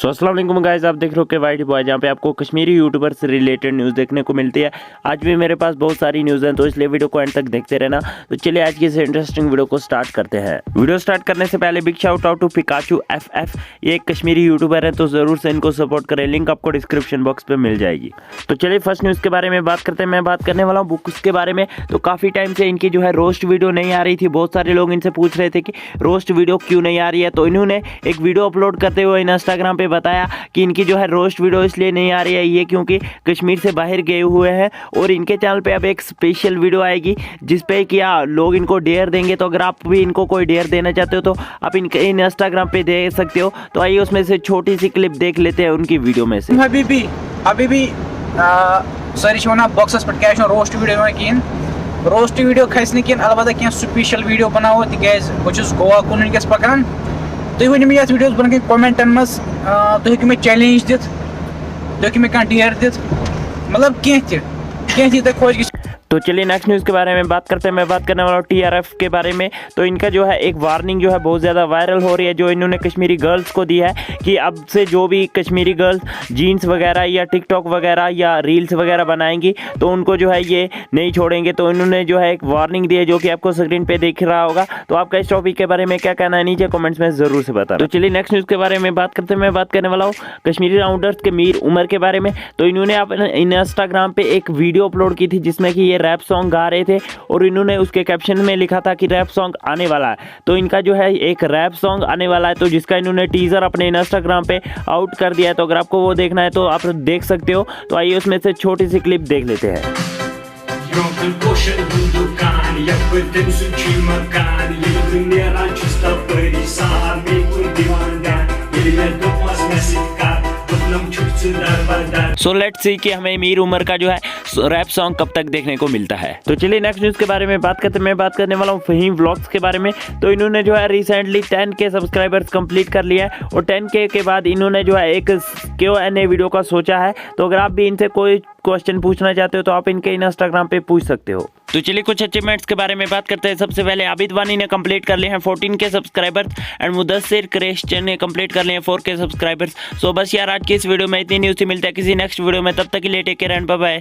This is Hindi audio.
अस्सलाम वालेकुम गाइस, आप देख रहे हो के वाइटी बॉय, जहाँ पे आपको कश्मीरी यूट्यूबर से रिलेटेड न्यूज़ देखने को मिलती है। आज भी मेरे पास बहुत सारी न्यूज़ हैं, तो इसलिए वीडियो को एंड तक देखते रहना। तो चलिए आज की इस इंटरेस्टिंग वीडियो को स्टार्ट करते हैं। वीडियो स्टार्ट करने से पहले big shout out to Pikachu FF, ये एक कश्मीरी यूट्यूबर है, तो ज़रूर से इनको सपोर्ट करें। लिंक आपको डिस्क्रिप्शन बॉक्स पर मिल जाएगी। तो चलिए फर्स्ट न्यूज़ के बारे में बात करते हैं। मैं बात करने वाला हूँ बुक्स के बारे में। तो काफ़ी टाइम से इनकी जो है रोस्ट वीडियो नहीं आ रही थी। बहुत सारे लोग इनसे पूछ रहे थे कि रोस्ट वीडियो क्यों नहीं आ रही है। तो इन्होंने एक वीडियो अपलोड करते हुए इंस्टाग्राम पे बताया कि इनकी जो है रोस्ट वीडियो इसलिए नहीं आ रही है ये क्योंकि कश्मीर से बाहर गए हुए हैं, और इनके चैनल पे अब एक स्पेशल वीडियो आएगी जिस पे कि लोग इनको डेयर देंगे। तो अगर आप भी इनको कोई डेयर देना चाहते हो तो आप इनके इंस्टाग्राम पे दे सकते हो। तो आइए उसमें से छोटी सी क्लिप देख लेते हैं उनकी वीडियो में से। अभी भी सारी वन बॉक्सस पे क्या रोस्ट वीडियो कहें, रोस्ट वीडियो खस न कहें, अलबत्ता कह स्पेशल वीडियो बनाओ तिज बहुत गोवा कुन वनकस पकान। तुम वन मे वीडियो बन कमेंटन मज तुम हेकु मे चैलेंज दित, तुम हेकु मे कह डेयर दित, मतलब कह तुम खोज। तो चलिए नेक्स्ट न्यूज़ के बारे में बात करते हैं। मैं बात करने वाला हूँ TRF के बारे में। तो इनका जो है एक वार्निंग जो है बहुत ज़्यादा वायरल हो रही है, जो इन्होंने कश्मीरी गर्ल्स को दी है कि अब से जो भी कश्मीरी गर्ल्स जीन्स वगैरह या टिकटॉक वगैरह या रील्स वगैरह बनाएंगी तो उनको जो है ये नहीं छोड़ेंगे। तो इन्होंने जो है एक वार्निंग दी है जो कि आपको स्क्रीन पे दिख रहा होगा। तो आपका इस टॉपिक के बारे में क्या कहना है नीचे कमेंट्स में ज़रूर से बता। तो चलिए नेक्स्ट न्यूज़ के बारे में बात करते हैं। मैं बात करने वाला हूँ कश्मीरी राउंडर्स के मीर उमर के बारे में। तो इन्होंने अपने इंस्टाग्राम पे एक वीडियो अपलोड की थी जिसमें कि ये रैप सॉन्ग गा रहे थे, और इन्होंने उसके कैप्शन में लिखा था कि रैप सॉन्ग आने वाला है। तो इनका जो है एक रैप सॉन्ग आने वाला है, तो जिसका इन्होंने टीजर अपने इंस्टाग्राम पे आउट कर दिया है। तो अगर आपको वो देखना है तो आप देख सकते हो। तो आइए उसमें से छोटी सी क्लिप देख लेते हैं। सो लेट्स सी कि हमें मीर उमर का जो है रैप सॉन्ग कब तक देखने को मिलता है। तो चलिए नेक्स्ट न्यूज़ के बारे में बात करते हैं। मैं बात करने वाला हूँ फहीम व्लॉग्स के बारे में। तो इन्होंने जो है रिसेंटली 10K सब्सक्राइबर्स कंप्लीट कर लिया है, और 10K के बाद इन्होंने जो है एक Q&A वीडियो का सोचा है। तो अगर आप भी इनसे कोई क्वेश्चन पूछना चाहते हो तो आप इनके इंस्टाग्राम पे पूछ सकते हो। तो चलिए कुछ अचीवमेंट्स के बारे में बात करते हैं। सबसे पहले आबिद वानी ने कंप्लीट कर लिए हैं 14K subscribers, and Mudassir Christian ने कंप्लीट कर लिए हैं 4K सब्सक्राइबर्स। सो बस यार आज की इस वीडियो में इतनी न्यूज़ मिलता है किसी नेक्स्ट वीडियो में। तब तक के लिए take care and bye bye.